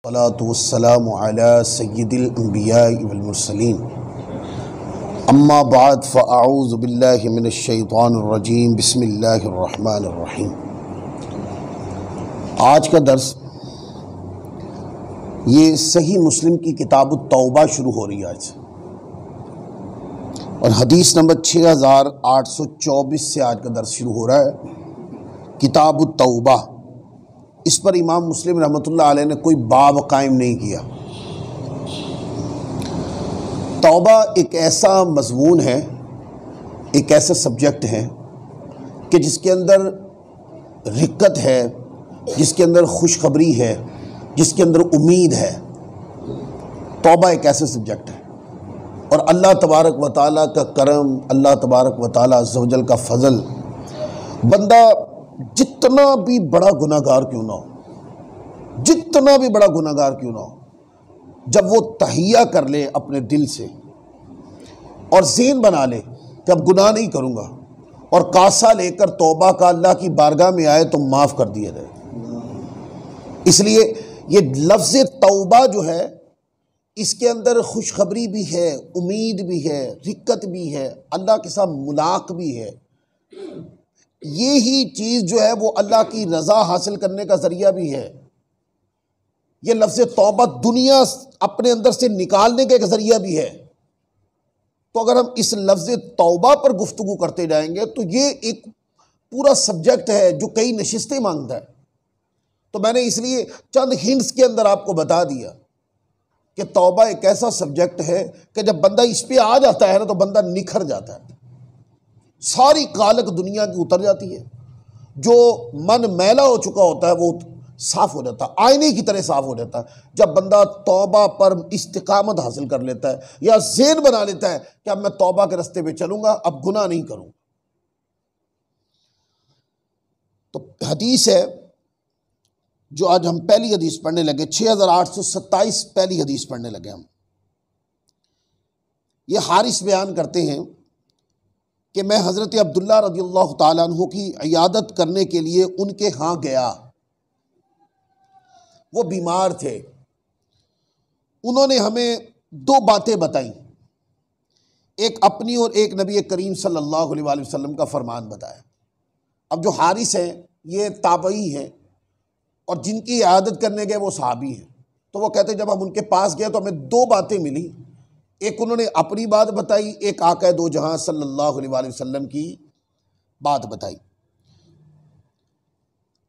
वस्सलातु वस्सलामु अला सय्यिदिल अंबियाइ वल मुरसलीन अम्मा बाद फ़अऊज़ु बिल्लाहि मिनश शैतानिर रजीम बिस्मिल्लाहिर रहमानिर रहीम। आज का दर्स ये सही मुस्लिम की किताब तौबा शुरू हो रही है आज से, और हदीस नंबर 6824 से आज का दर्स शुरू हो रहा है। किताब तौबा, इस पर इमाम मुस्लिम रहमतुल्लाह अलैह ने कोई बाब कायम नहीं किया। तौबा एक ऐसा मज़मून है, एक ऐसा सब्जेक्ट है कि जिसके अंदर रिक्कत है, जिसके अंदर खुशखबरी है, जिसके अंदर उम्मीद है। तौबा एक ऐसा सब्जेक्ट है, और अल्लाह तबारक व तआला का करम, अल्लाह तबारक व तआला अज़्ज़ व जल का फ़ज़ल, बंदा जितना भी बड़ा गुनाहगार क्यों ना हो, जितना भी बड़ा गुनाहगार क्यों ना हो, जब वो तहिया कर ले अपने दिल से और ज़हन बना ले कि अब गुनाह नहीं करूँगा, और कासा लेकर तौबा का अल्लाह की बारगाह में आए तो माफ़ कर दिया जाए। इसलिए ये लफ्ज़ तौबा जो है, इसके अंदर खुशखबरी भी है, उम्मीद भी है, रिक्कत भी है, अल्लाह के साथ मुलाक भी है। ये ही चीज़ जो है वो अल्लाह की रज़ा हासिल करने का ज़रिया भी है। ये लफ्ज़ तौबा दुनिया अपने अंदर से निकालने का एक ज़रिया भी है। तो अगर हम इस लफ्ज़ तौबा पर गुफ्तगू करते जाएंगे तो ये एक पूरा सब्जेक्ट है जो कई नशिस्तें मांगता है। तो मैंने इसलिए चंद हिंट्स के अंदर आपको बता दिया कि तौबा एक ऐसा सब्जेक्ट है कि जब बंदा इस पे आ जाता है ना तो बंदा निखर जाता है, सारी कालक दुनिया की उतर जाती है। जो मन मैला हो चुका होता है वो साफ हो जाता है, आईने की तरह साफ हो जाता है जब बंदा तौबा पर इस्तिकामत हासिल कर लेता है, या ज़हन बना लेता है कि अब मैं तौबा के रास्ते पे चलूंगा, अब गुनाह नहीं करूंगा। तो हदीस है जो आज हम पहली हदीस पढ़ने लगे, 6827 पहली हदीस पढ़ने लगे हम। ये हारिस बयान करते हैं कि मैं हज़रत अब्दुल्ला रज़ियल्लाहु ताला अन्हु की इयादत करने के लिए उनके यहाँ गया। वो बीमार थे। उन्होंने हमें दो बातें बताई, एक अपनी और एक नबी करीम सल्लल्लाहु अलैहि वसल्लम का फरमान बताया। अब जो हारिस हैं ये ताबई हैं, और जिनकी इयादत करने गए वो सहाबी हैं। तो वो कहते जब हम उनके पास गए तो हमें दो बातें मिली, एक उन्होंने अपनी बात बताई, एक आका दो जहां सल्लल्लाहु अलैहि वसल्लम की बात बताई।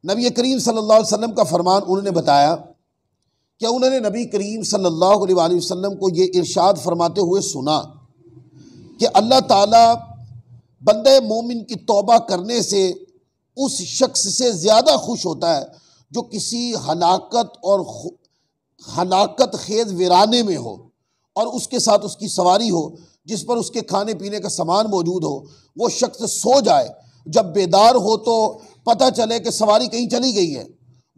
नबी करीम सल्लल्लाहु अलैहि वसल्लम का फरमान उन्होंने बताया कि उन्होंने नबी करीम सल्लल्लाहु अलैहि वसल्लम को ये इरशाद फरमाते हुए सुना कि अल्लाह ताला बंदे मोमिन की तौबा करने से उस शख्स से ज़्यादा खुश होता है जो किसी हलाकत खेज वीराने में हो और उसके साथ उसकी सवारी हो, जिस पर उसके खाने पीने का सामान मौजूद हो। वो शख्स सो जाए, जब बेदार हो तो पता चले कि सवारी कहीं चली गई है।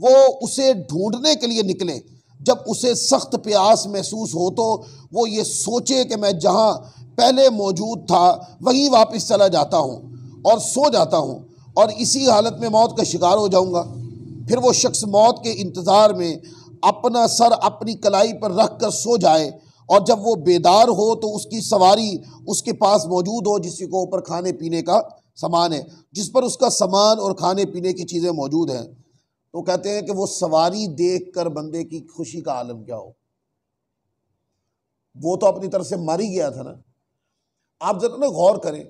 वो उसे ढूंढने के लिए निकले, जब उसे सख्त प्यास महसूस हो तो वो ये सोचे कि मैं जहाँ पहले मौजूद था वहीं वापस चला जाता हूँ और सो जाता हूँ, और इसी हालत में मौत का शिकार हो जाऊँगा। फिर वो शख्स मौत के इंतज़ार में अपना सर अपनी कलाई पर रख कर सो जाए, और जब वो बेदार हो तो उसकी सवारी उसके पास मौजूद हो, जिसके ऊपर खाने पीने का सामान है, जिस पर उसका सामान और खाने पीने की चीज़ें मौजूद हैं। तो कहते हैं कि वो सवारी देखकर बंदे की खुशी का आलम क्या हो। वो तो अपनी तरफ से मर ही गया था ना। आप जरा ना गौर करें,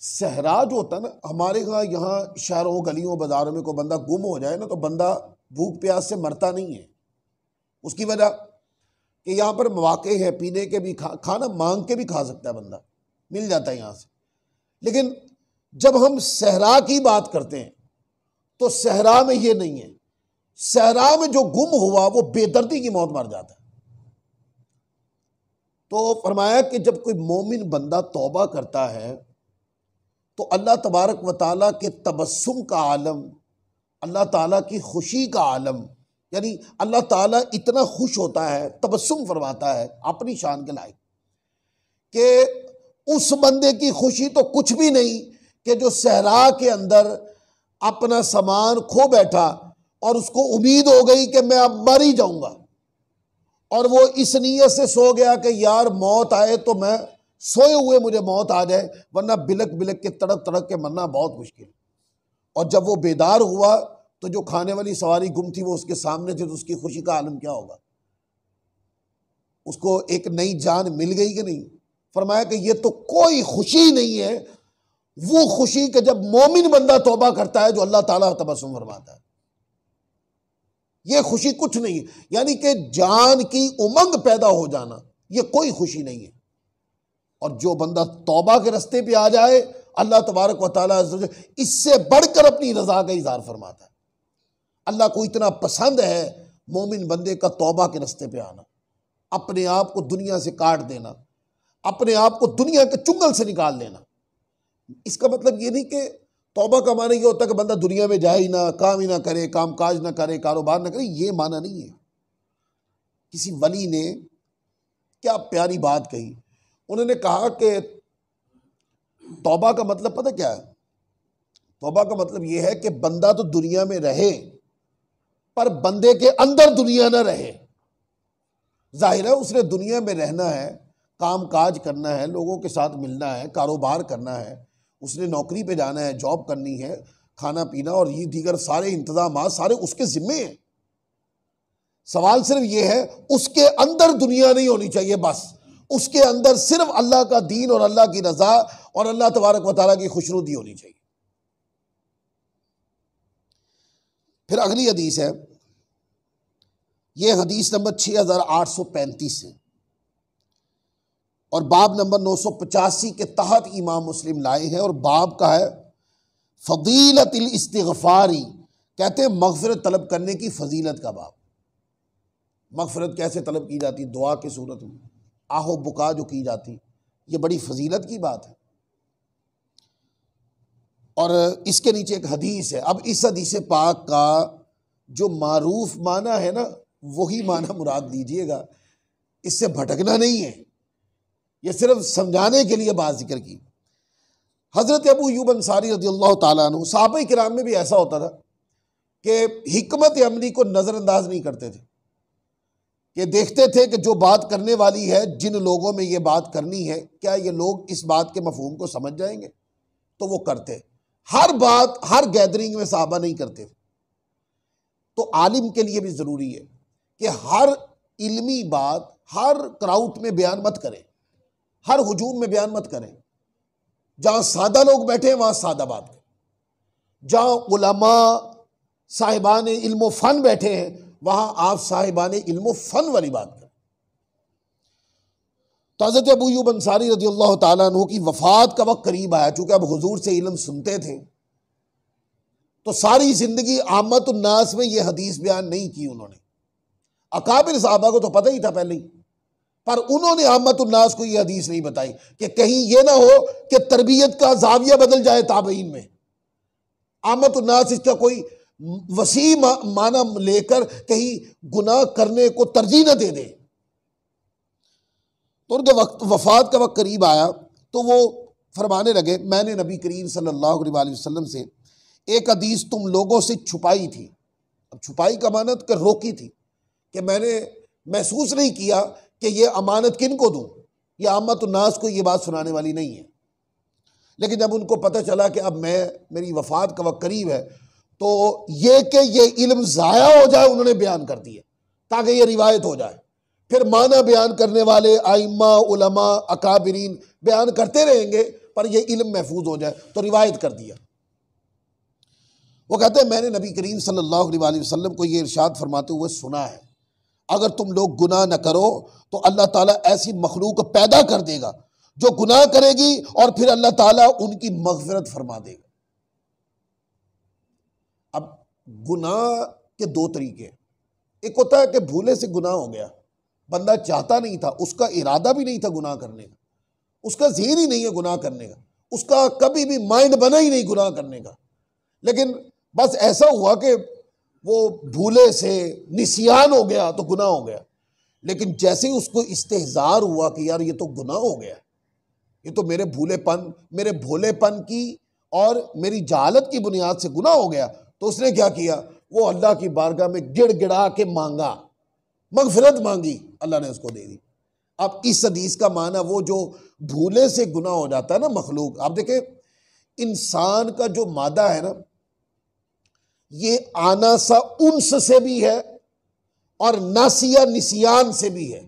सहरा जो होता है ना, हमारे यहाँ शहरों गलियों बाजारों में कोई बंदा गुम हो जाए ना तो बंदा भूख प्यास से मरता नहीं है। उसकी वजह कि यहाँ पर मौके हैं पीने के भी, खाना मांग के भी खा सकता है बंदा, मिल जाता है यहाँ से। लेकिन जब हम सहरा की बात करते हैं तो सहरा में ये नहीं है। सहरा में जो गुम हुआ वो बेदर्दी की मौत मर जाता है। तो फरमाया कि जब कोई मोमिन बंदा तौबा करता है तो अल्लाह तबारक व ताला के तबस्सुम का आलम, अल्लाह ताला की खुशी का आलम, यानी अल्लाह ताला इतना खुश होता है, तबस्सुम फरमाता है अपनी शान के लायक, कि उस बंदे की खुशी तो कुछ भी नहीं कि जो सहरा के अंदर अपना सामान खो बैठा और उसको उम्मीद हो गई कि मैं अब मर ही जाऊंगा। और वो इस नीयत से सो गया कि यार मौत आए तो मैं सोए हुए मुझे मौत आ जाए, वरना बिलक बिलक के तड़क तड़क के मरना बहुत मुश्किल। और जब वो बेदार हुआ तो जो खाने वाली सवारी गुम थी वो उसके सामने थी, तो उसकी खुशी का आलम क्या होगा? उसको एक नई जान मिल गई कि नहीं? फरमाया कि ये तो कोई खुशी नहीं है वो खुशी कि जब मोमिन बंदा तौबा करता है जो अल्लाह ताला तबस्सुम फरमाता है। ये खुशी कुछ नहीं है, यानी कि जान की उमंग पैदा हो जाना, ये कोई खुशी नहीं है। और जो बंदा तौबा के रास्ते पे आ जाए, अल्लाह तबारक व तआला इससे बढ़कर अपनी रजा का इजहार फरमाता है। अल्लाह को इतना पसंद है मोमिन बंदे का तौबा के रास्ते पे आना, अपने आप को दुनिया से काट देना, अपने आप को दुनिया के चुंगल से निकाल देना। इसका मतलब ये नहीं कि तौबा का माना ये होता है कि बंदा दुनिया में जाए ही ना, काम ही ना करे, काम काज ना करे, कारोबार ना करे, ये माना नहीं है। किसी वली ने क्या प्यारी बात कही, उन्होंने कहा कि तौबा का मतलब पता क्या है? तौबा का मतलब ये है कि बंदा तो दुनिया में रहे पर बंदे के अंदर दुनिया ना रहे। जाहिर है उसने दुनिया में रहना है, काम काज करना है, लोगों के साथ मिलना है, कारोबार करना है, उसने नौकरी पे जाना है, जॉब करनी है, खाना पीना और ये दीगर सारे इंतजाम सारे उसके जिम्मे हैं। सवाल सिर्फ ये है उसके अंदर दुनिया नहीं होनी चाहिए, बस उसके अंदर सिर्फ अल्लाह का दीन और अल्लाह की रजा और अल्लाह तबारक व तआला की खुशनुदी होनी चाहिए। फिर अगली हदीस है, यह हदीस नंबर 6835 है और बाब नंबर 985 के तहत इमाम मुस्लिम लाए हैं और बाब का है फजीलतिल इस्तिग़फ़ारी, कहते हैं मग़फ़िरत तलब करने की फजीलत का बाब। मग़फ़िरत कैसे तलब की जाती? दुआ की सूरत में, आहो बुका जो की जाती, ये बड़ी फजीलत की बात है। और इसके नीचे एक हदीस है। अब इस हदीस पाक का जो मारूफ माना है ना, वही माना मुराद लीजिएगा, इससे भटकना नहीं है, ये सिर्फ समझाने के लिए बात जिक्र की। हज़रत अबू अय्यूब अंसारी रज़ियल्लाहु ताला अन्हु, सहाबा किराम में भी ऐसा होता था कि हिकमत अमली को नज़रअंदाज नहीं करते थे, कि देखते थे कि जो बात करने वाली है, जिन लोगों में ये बात करनी है, क्या ये लोग इस बात के मफहूम को समझ जाएंगे, तो वो करते। हर बात हर गैदरिंग में सहाबा नहीं करते थे। तो आलिम के लिए भी ज़रूरी है कि हर इल्मी बात हर क्राउड में बयान मत करें, हर हुजूम में बयान मत करें। जहाँ सादा लोग बैठे हैं वहाँ सादा बात करें, जहाँ उलमा साहिबान इल्म फ़न बैठे हैं वहाँ आप साहिबान इल्म फ़न वाली बात करें। तो हज़रत अबू अय्यूब अंसारी रज़ियल्लाहु ताला अन्हु की वफ़ात का वक्त करीब आया, चूँकि अब हुजूर से इल्म सुनते थे तो सारी ज़िंदगी आमतुन्नास में ये हदीस बयान नहीं की उन्होंने। अकाबिर साहबा को तो पता ही था पहले ही, पर उन्होंने आमतुन्नास को ये हदीस नहीं बताई कि कहीं ये ना हो कि तरबियत का जाविया बदल जाए ताबईन में। आमतुन्नास इसका कोई वसी माना लेकर कहीं गुनाह करने को तरजीह न दे दे। तो उनके वक्त वफात का वक्त करीब आया तो वो फरमाने लगे, मैंने नबी करीम सल्लल्लाहु अलैहि वसल्लम से एक हदीस तुम लोगों से छुपाई थी। अब छुपाई का माना तो रोकी थी कि मैंने महसूस नहीं किया कि ये अमानत किन को दूँ, ये आमतुन्नास को ये बात सुनाने वाली नहीं है। लेकिन जब उनको पता चला कि अब मेरी वफ़ात का वक्त करीब है, तो ये कि ये इल्म ज़ाया हो जाए उन्होंने बयान कर दिया ताकि ये रिवायत हो जाए। फिर माना बयान करने वाले आइम्मा उलमा अकाबिरीन बयान करते रहेंगे पर ये इल्म महफूज हो जाए, तो रिवायत कर दिया। वो कहते हैं मैंने नबी करीम सल्लल्लाहु अलैहि वसल्लम को ये इरशाद फरमाते हुए सुना है, अगर तुम लोग गुनाह न करो तो अल्लाह ताला ऐसी मखलूक पैदा कर देगा जो गुनाह करेगी और फिर अल्लाह ताला उनकी मग़फ़िरत फरमा देगा। अब गुनाह के दो तरीके, एक होता है कि भूले से गुनाह हो गया, बंदा चाहता नहीं था, उसका इरादा भी नहीं था गुनाह करने का, उसका ज़हन ही नहीं है गुनाह करने का, उसका कभी भी माइंड बना ही नहीं गुनाह करने का, लेकिन बस ऐसा हुआ कि वो भूले से निसियान हो गया तो गुनाह हो गया। लेकिन जैसे ही उसको इस्तेहज़ार हुआ कि यार ये तो गुनाह हो गया, ये तो मेरे भोलेपन की और मेरी जहालत की बुनियाद से गुनाह हो गया, तो उसने क्या किया, वो अल्लाह की बारगाह में गिड़गिड़ा के मांगा मगफिरत मांगी, अल्लाह ने उसको दे दी। अब इस हदीस का माना वो जो भूले से गुनाह हो जाता है ना मखलूक, आप देखें इंसान का जो मादा है ना, ये आनासा उन्स से भी है और नासिया निसियान से भी है।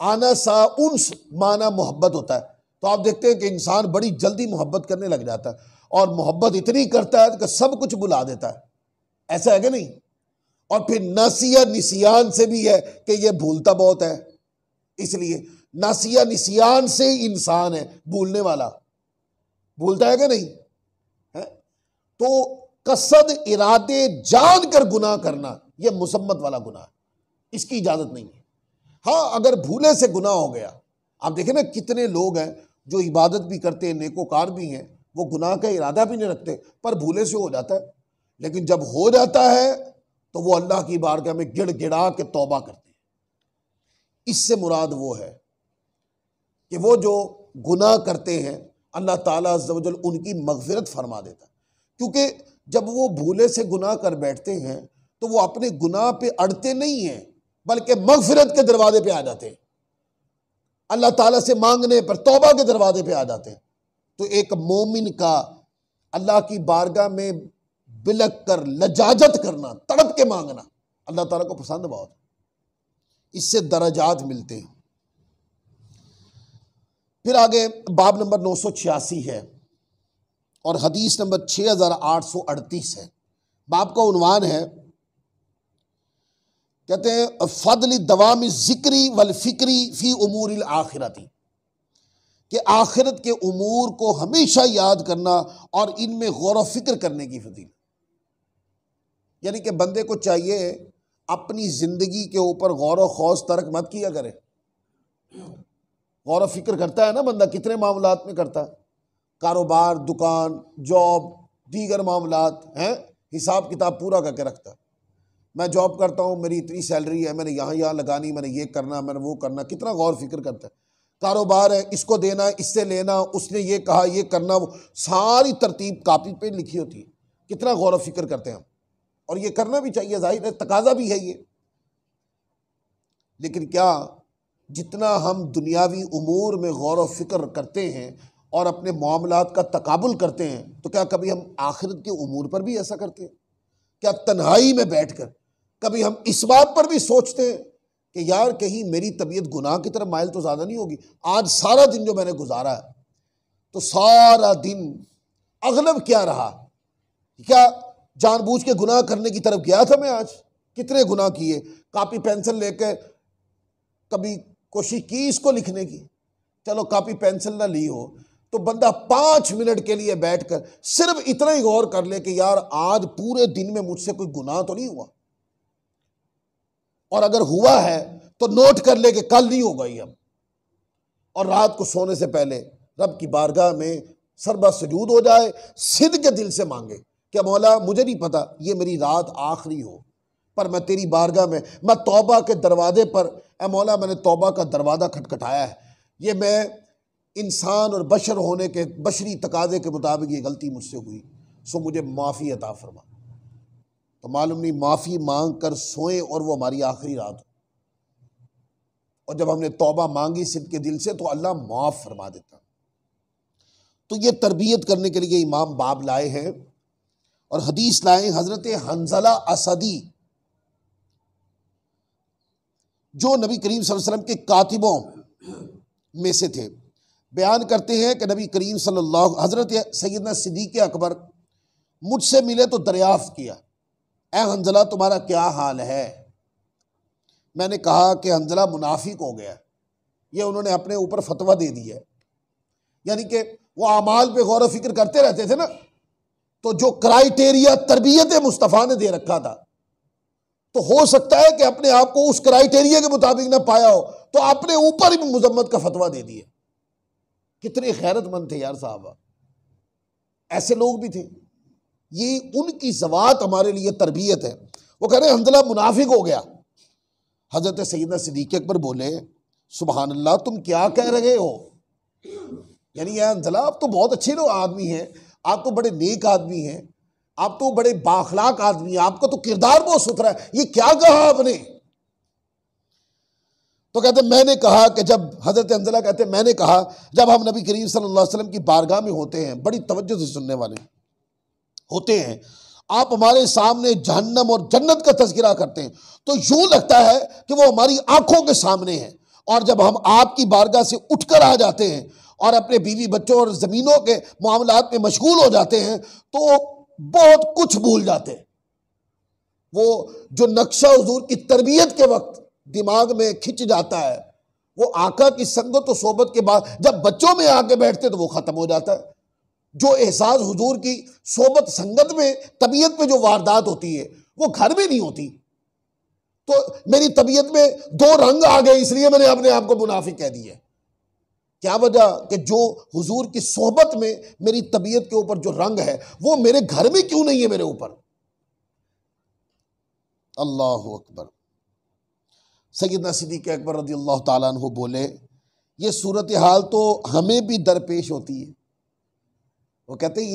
आनासा उन्स माना मोहब्बत होता है, तो आप देखते हैं कि इंसान बड़ी जल्दी मोहब्बत करने लग जाता है और मोहब्बत इतनी करता है कि सब कुछ भुला देता है, ऐसा है कि नहीं। और फिर नासिया निसियान से भी है कि ये भूलता बहुत है, इसलिए नासिया निसियान से इंसान है भूलने वाला, भूलता है कि नहीं है। तो कसद इरादे जान कर गुनाह करना यह मुसम्मत वाला गुनाह है, इसकी इजाजत नहीं है। हाँ, अगर भूले से गुनाह हो गया, आप देखें ना कितने लोग हैं जो इबादत भी करते हैं, नेकोकार भी हैं, वो गुनाह का इरादा भी नहीं रखते, पर भूले से हो जाता है। लेकिन जब हो जाता है तो वो अल्लाह की बारगाह में गिड़गिड़ा के तौबा करते हैं। इससे मुराद वो है कि वो जो गुनाह करते हैं अल्लाह ताला अज़्ज़ व जल उनकी मग़फ़िरत फरमा देता है, क्योंकि जब वो भूले से गुनाह कर बैठते हैं तो वो अपने गुनाह पे अड़ते नहीं हैं, बल्कि मग़फ़िरत के दरवाजे पे आ जाते हैं, अल्लाह ताला से मांगने पर तौबा के दरवाजे पे आ जाते हैं। तो एक मोमिन का अल्लाह की बारगाह में बिलक कर लजाजत करना, तड़प के मांगना अल्लाह ताला को पसंद बहुत, इससे दरजात मिलते हैं। फिर आगे बाब नंबर 986 है और हदीस नंबर 6838 है। बाब का उन्वान है, कहते हैं फदल दवामी ज़िक्री वल फ़िक्री फ़ी उमूरिल आखिरती, कि आखिरत के उमूर को हमेशा याद करना और इनमें गौर व फिक्र करने की फजीलत। यानी कि बंदे को चाहिए अपनी ज़िंदगी के ऊपर गौर व खौस तर्क मत किया करे। गौर व फिक्र करता है ना बंदा, कितने मामलात में करता है, कारोबार, दुकान, जॉब, दीगर मामलात हैं, हिसाब किताब पूरा करके रखता है। मैं जॉब करता हूँ, मेरी इतनी सैलरी है, मैंने यहाँ लगानी, मैंने ये करना, मैंने वो करना, कितना गौर फिक्र करता है। कारोबार है, इसको देना, इससे लेना, उसने ये कहा, ये करना, वो सारी तरतीब कापी पे लिखी होती है, कितना गौर फिक्र करते हैं हम, और ये करना भी चाहिए, जाहिर है तकाजा भी है ये। लेकिन क्या जितना हम दुनियावी उमूर में गौर व फिक्र करते हैं और अपने मामलात का तकाबुल करते हैं, तो क्या कभी हम आखिरत के उमूर पर भी ऐसा करते हैं? क्या तन्हाई में बैठकर कभी हम इस बात पर भी सोचते हैं कि यार कहीं मेरी तबीयत गुनाह की तरफ माइल तो ज़्यादा नहीं होगी? आज सारा दिन जो मैंने गुजारा है, तो सारा दिन अगलब क्या रहा, क्या जानबूझ के गुनाह करने की तरफ गया था मैं? आज कितने गुनाह किए, कापी पेंसिल लेकर कभी कोशिश की इसको लिखने की, चलो कापी पेंसिल ना ली हो तो बंदा 5 मिनट के लिए बैठकर सिर्फ इतना ही गौर कर ले कि यार आज पूरे दिन में मुझसे कोई गुनाह तो नहीं हुआ, और अगर हुआ है तो नोट कर ले कि कल नहीं होगा ये अब। और रात को सोने से पहले रब की बारगाह में सरबा सजूद हो जाए, सिद्ध के दिल से मांगे कि मौला मुझे नहीं पता ये मेरी रात आखिरी हो, पर मैं तेरी बारगाह में, मैं तौबा के दरवाजे पर, ए मौला मैंने तौबा का दरवाज़ा खटखटाया है, ये मैं इंसान और बशर होने के बशरी तकाजे के मुताबिक ये गलती मुझसे हुई, सो मुझे माफ़ी अता फरमा। तो मालूम नहीं माफ़ी मांग कर सोएं और वो हमारी आखिरी रात हो, और जब हमने तौबा मांगी सिद्ध के दिल से तो अल्लाह माफ़ फरमा देता। तो ये तरबियत करने के लिए इमाम बाब लाए हैं और हदीस लाए हज़रत हंज़ला असदी, जो नबी करीम सल्लल्लाहु अलैहि वसल्लम के कातिबों में से थे। बयान करते हैं कि नबी करीम सल्लल्लाहु, हज़रत सैयदना सिद्दीक़ अकबर मुझसे मिले तो दरियाफ़्त किया, ए हंज़ला तुम्हारा क्या हाल है? मैंने कहा कि हंज़ला मुनाफिक हो गया, ये उन्होंने अपने ऊपर फतवा दे दिया है। यानी कि वो अमाल पे गौर व फिक्र करते रहते थे ना, तो जो क्राइटेरिया तरबियत मुस्तफ़ा ने दे रखा था, तो हो सकता है कि अपने आप को उस क्राइटेरिया के मुताबिक ना पाया हो तो अपने ऊपर ही मुजम्मत का फतवा दे दिया। कितने खैरतमंद थे यार साहब, ऐसे लोग भी थे। ये उनकी ज़वात हमारे लिए तरबियत है। वो कह रहे हैं हंज़ला मुनाफिक हो गया। हज़रत सैयदना सिद्दीक़ अकबर बोले सुबहान अल्लाह, तुम क्या कह रहे हो? यानी यार हंज़ला आप तो बहुत अच्छे लोग आदमी हैं, आप तो बड़े नेक आदमी हैं, आप तो बड़े बाखलाक आदमी हैं, आपका तो किरदार बहुत सुथरा है, ये क्या कहा आपने? तो कहते मैंने कहा कि जब हज़रत हंज़ला कहते मैंने कहा जब हम नबी करीम सल्लल्लाहु अलैहि वसल्लम की बारगाह में होते हैं, बड़ी तवज्जो से सुनने वाले होते हैं, आप हमारे सामने जहन्नम और जन्नत का तज़किरा करते हैं तो यूं लगता है कि वो हमारी आंखों के सामने है। और जब हम आपकी बारगाह से उठकर आ जाते हैं और अपने बीवी बच्चों और ज़मीनों के मामलात में मशगूल हो जाते हैं तो बहुत कुछ भूल जाते हैं। वो जो नक्शा हुजूर की तरबियत के वक्त दिमाग में खिंच जाता है, वो आका की संगत और सोबत के बाद जब बच्चों में आके बैठते तो वो ख़त्म हो जाता है। जो एहसास हुजूर की सोबत संगत में तबीयत में जो वारदात होती है वो घर में नहीं होती। तो मेरी तबीयत में दो रंग आ गए, इसलिए मैंने अपने आप को मुनाफिक कह दिया। क्या वजह कि जो हुजूर की सोहबत में मेरी तबीयत के ऊपर जो रंग है वो मेरे घर में क्यों नहीं है मेरे ऊपर। अल्लाह अकबर। सैयदना सिद्दीक़ अकबर रज़ी अल्लाह ताला अन्हु बोले, ये सूरत हाल तो हमें भी दरपेश होती है। वो कहते हैं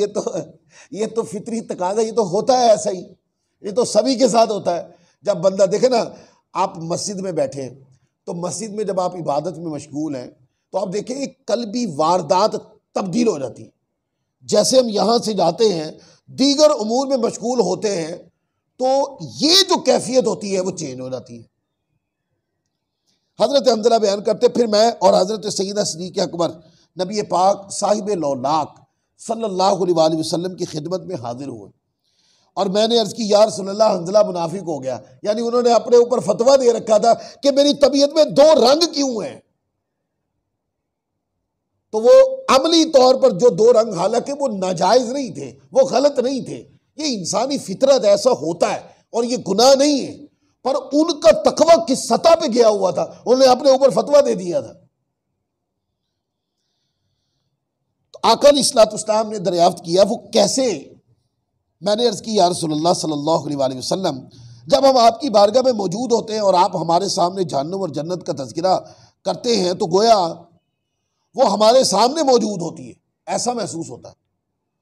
ये तो फितरी तकाज़ा, ये तो होता है ऐसा ही, ये तो सभी के साथ होता है। जब बंदा देखे ना, आप मस्जिद में बैठे हैं तो मस्जिद में जब आप इबादत में मशगूल हैं तो आप देखें एक कल्बी वारदात तब्दील हो जाती है। जैसे हम यहाँ से जाते हैं दीगर उमूर में मशगूल होते हैं तो ये जो कैफियत होती है वो चेंज हो जाती है। हज़रत हंज़ला बयान करते, फिर मैं और हज़रत सैयदना सिद्दीक़ अकबर नबी पाक साहिब लौलाक सल्लल्लाहु अलैहि वसल्लम की खिदमत में हाजिर हुए और मैंने अर्ज़ की, या रसूलल्लाह हंज़ला मुनाफिक हो गया। यानी उन्होंने अपने ऊपर फतवा दे रखा था कि मेरी तबीयत में दो रंग क्यों हैं। तो वो अमली तौर पर जो दो रंग, हालांकि वो नाजायज़ नहीं थे, वो गलत नहीं थे, ये इंसानी फितरत ऐसा होता है और ये गुनाह नहीं है, पर उनका तकवा किस सतह पे गया हुआ था, उन्होंने अपने ऊपर फतवा दे दिया था। तो आका अलैहिस्सलाम ने दरियाफ्त किया वो कैसे। मैंने अर्ज़ की, या रसूलल्लाह सल्लल्लाहु अलैहि वसल्लम, जब हम आपकी बारगाह में मौजूद होते हैं और आप हमारे सामने जहन्नम और जन्नत का तज़किरा करते हैं तो गोया वो हमारे सामने मौजूद होती है, ऐसा महसूस होता है।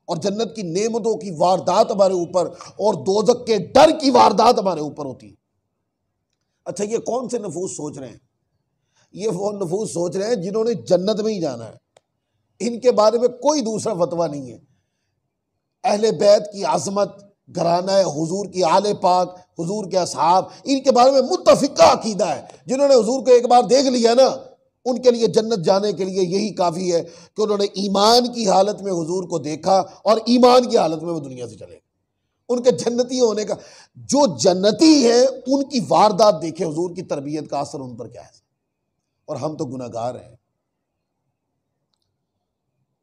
और जन्नत की नेमतों की वारदात हमारे ऊपर और दोज़ख के डर की वारदात हमारे ऊपर होती है। अच्छा, ये कौन से नफूस सोच रहे हैं? ये वो नफूस सोच रहे हैं जिन्होंने जन्नत में ही जाना है, इनके बारे में कोई दूसरा फतवा नहीं है। अहले बैत की आज़मत, घराना हुजूर की आले पाक, हुजूर के असहाब, इनके बारे में मुत्तफ़िक़ा अकीदा है। जिन्होंने हुजूर को एक बार देख लिया ना, उनके लिए जन्नत जाने के लिए यही काफ़ी है कि उन्होंने ईमान की हालत में हुजूर को देखा और ईमान की हालत में वो दुनिया से चले। उनके जन्नती होने का, जो जन्नती है उनकी वारदात देखे, हुजूर की तरबियत का असर उन पर क्या है। और हम तो गुनाहगार हैं।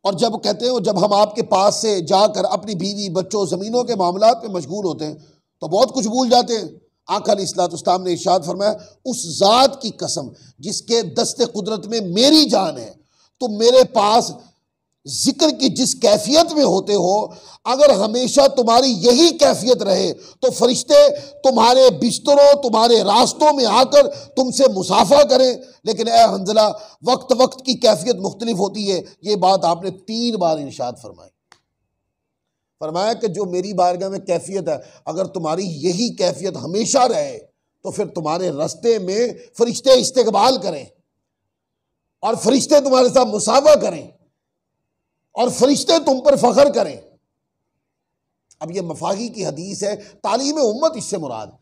और जब कहते हैं, जब हम आपके पास से जाकर अपनी बीवी बच्चों ज़मीनों के मामलात में मशगूल होते हैं तो बहुत कुछ भूल जाते हैं। आका अलैहिस्सलाम ने इरशाद फरमाया, उस ज़ात की कसम जिसके दस्ते कुदरत में मेरी जान है, तुम मेरे पास जिक्र की जिस कैफियत में होते हो, अगर हमेशा तुम्हारी यही कैफियत रहे तो फरिश्ते तुम्हारे बिस्तरों, तुम्हारे रास्तों में आकर तुमसे मुसाफा करें। लेकिन ए हंज़ला, वक्त वक्त की कैफियत मुख्तलिफ होती है। ये बात आपने 3 बार इरशाद फरमाई। फरमाया कि जो मेरी बारगाह में कैफियत है, अगर तुम्हारी यही कैफियत हमेशा रहे तो फिर तुम्हारे रास्ते में फरिश्ते इस्तकबाल करें और फरिश्ते तुम्हारे साथ मुसाफा करें और फरिश्ते तुम पर फख्र करें। अब ये मफाही की हदीस है, तालीम उम्मत इससे मुराद,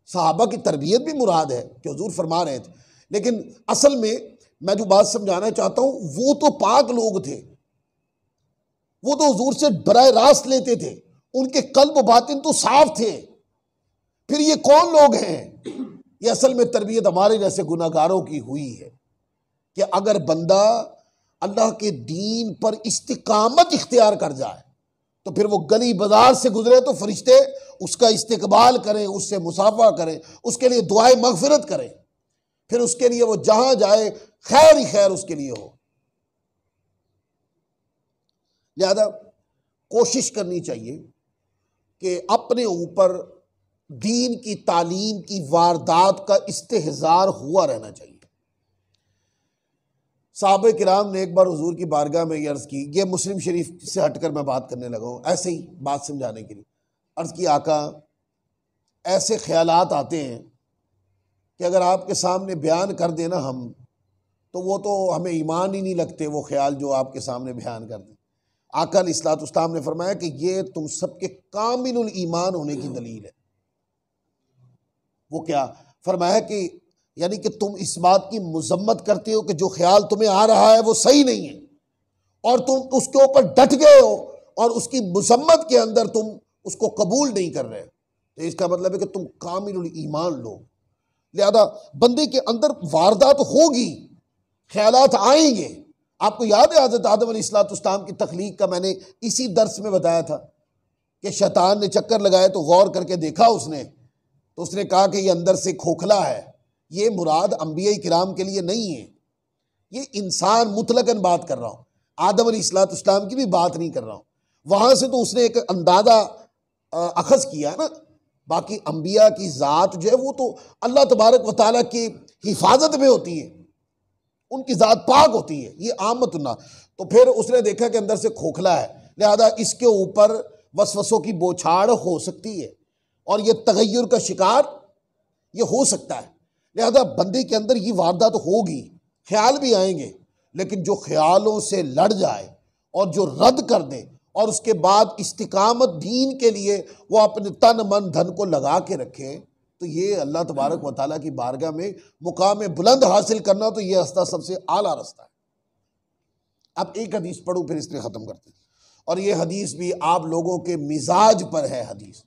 सहाबा की तरबियत भी मुराद है कि हुजूर फरमा रहे थे। लेकिन असल में मैं जो बात समझाना चाहता हूं, वो तो पाक लोग थे, वो तो हुजूर से बराह रास्त लेते थे, उनके कल्ब बातिन तो साफ थे। फिर ये कौन लोग हैं? ये असल में तरबियत हमारे जैसे गुनाहगारों की हुई है कि अगर बंदा अल्लाह के दीन पर इस्तिकामत इख्तियार कर जाए तो फिर वो गली बाजार से गुजरे तो फरिश्ते उसका इस्तकबाल करें, उससे मुसाफा करें, उसके लिए दुआए मगफिरत करें, फिर उसके लिए वो जहां जाए खैर ही खैर उसके लिए हो। लिहाजा कोशिश करनी चाहिए कि अपने ऊपर दीन की तालीम की वारदात का इस्तेहज़ार हुआ रहना चाहिए। साहबे किराम ने एक बार हुजूर की बारगाह में अर्ज़ की, ये मुस्लिम शरीफ से हटकर मैं बात करने लगा हूँ, ऐसे ही बात समझाने के लिए अर्ज़ की, आका ऐसे ख्यालात आते हैं कि अगर आपके सामने बयान कर देना हम, तो वो तो हमें ईमान ही नहीं लगते वो ख्याल जो आपके सामने बयान कर दें। आका अलैहिस्सलाम ने फरमाया कि ये तुम सबके कामिलुल ईमान होने की दलील है। वो क्या फरमाया कि यानी कि तुम इस बात की मजम्मत करते हो कि जो ख्याल तुम्हें आ रहा है वो सही नहीं है, और तुम उसके ऊपर डट गए हो और उसकी मजम्मत के अंदर तुम उसको कबूल नहीं कर रहे, तो इसका मतलब है कि तुम कामिलुल ईमान लोग। लिहाजा बंदे के अंदर वारदात होगी, ख्यालात आएंगे। आपको याद है हज़रत आदम अलैहिस्सलाम की तख्लीक का मैंने इसी दर्स में बताया था कि शैतान ने चक्कर लगाए तो गौर करके देखा उसने, तो उसने कहा कि ये अंदर से खोखला है। ये मुराद अंबिया किराम के लिए नहीं है, ये इंसान मुतलकन बात कर रहा हूँ, आदम अलैहिस्सलाम की भी बात नहीं कर रहा हूँ। वहाँ से तो उसने एक अंदाजा अखज़ किया ना। बाकी अंबिया की ज़ात जो है वो तो अल्लाह तबारक व तआला की हिफाजत में होती है, उनकी ज़ात पाक होती है, ये आमत ना। तो फिर उसने देखा कि अंदर से खोखला है, लिहाजा इसके ऊपर वसवसों की बौछार हो सकती है और ये तगय्युर का शिकार ये हो सकता है। लिहाजा बंदे के अंदर ये वारदात होगी, ख्याल भी आएंगे, लेकिन जो ख्यालों से लड़ जाए और जो रद्द कर दे और उसके बाद इस्तिकामत दीन के लिए वो अपने तन मन धन को लगा के रखे, तो ये अल्लाह तबारक व तआला की बारगाह में मुकाम बुलंद हासिल करना, तो ये रास्ता सबसे आला रास्ता है। अब एक हदीस पढ़ूँ फिर इसलिए ख़त्म करते हैं, और ये हदीस भी आप लोगों के मिजाज पर है हदीस।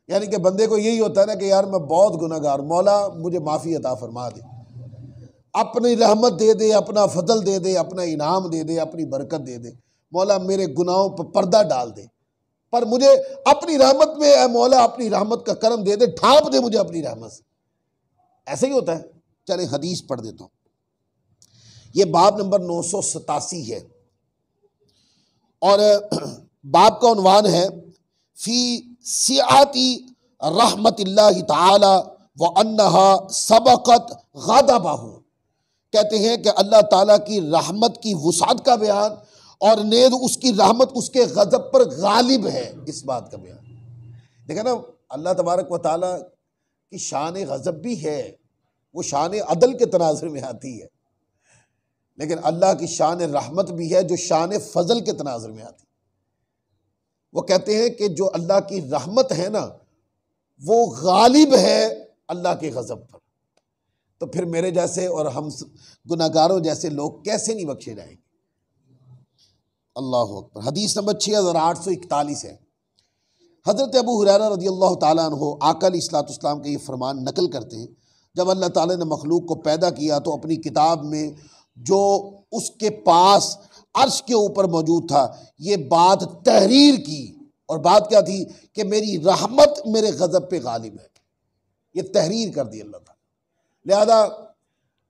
यानी कि बंदे को यही होता है ना कि यार मैं बहुत गुनहगार, मौला मुझे माफ़ी अता फरमा दे, अपनी रहमत दे दे, अपना फजल दे दे, अपना इनाम दे दे, अपनी बरकत दे दे, मौला मेरे गुनाहों पर पर्दा डाल दे, पर मुझे अपनी रहमत में है मौला, अपनी रहमत का करम दे दे, ढांप दे मुझे अपनी रहमत से। ऐसा ही होता है। चले हदीस पढ़ देता हूँ। ये बाब नंबर 987 है और बाब का उन्वान है फी सिआती रहमतिल्लाहि ताला व अन्नहा सबक़त ग़ज़बहू। कहते हैं कि अल्लाह ताला की रहमत की वुसात का बयान और नेज़ उसकी रहमत उसके गज़ब पर गालिब है, इस बात का बयान। देखा ना, अल्लाह तबारक व तआला की शान गज़ब भी है, वो शान अदल के तनाज़ुर में आती है, लेकिन अल्लाह की शान रहमत भी है जो शान फजल के तनाज़ुर में आती है। वो कहते हैं कि जो अल्लाह की रहमत है ना, वो गालिब है अल्लाह के गज़ब पर। तो फिर मेरे जैसे और हम गुनाहगारों जैसे लोग कैसे नहीं बख्शे जाएंगे। अल्लाह अकबर। हदीस नंबर 6841 है। हज़रत अबू हुरैरा रज़ियल्लाहु ताला अन्हु आका अलैहिस्सलाम का ये फरमान नकल करते हैं, जब अल्लाह ताला ने मखलूक को पैदा किया तो अपनी किताब में जो उसके पास अर्श के ऊपर मौजूद था ये बात तहरीर की, और बात क्या थी कि मेरी रहमत मेरे गज़ब पे गालिब है। ये तहरीर कर दी अल्लाह ताला। लिहाजा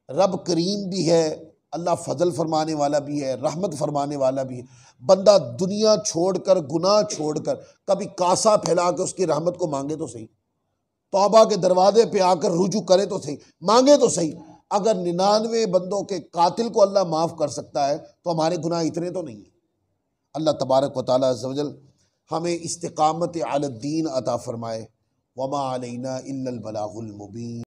रब करीम भी है, अल्लाह फजल फरमाने वाला भी है, रहमत फरमाने वाला भी है। बंदा दुनिया छोड़कर, गुनाह छोड़कर कभी कासा फैला के उसकी रहमत को मांगे तो सही, तौबा के दरवाजे पे आकर रुजू करे तो सही, मांगे तो सही। अगर 99 बंदों के कातिल को अल्लाह माफ़ कर सकता है तो हमारे गुनाह इतने तो नहीं है। अल्लाह तबारक व तआला अज़्ज़ व जल हमें इस्तिकामत अल दीन अता फरमाए। वमा अलैना इल्लल बलागुल मुबीन।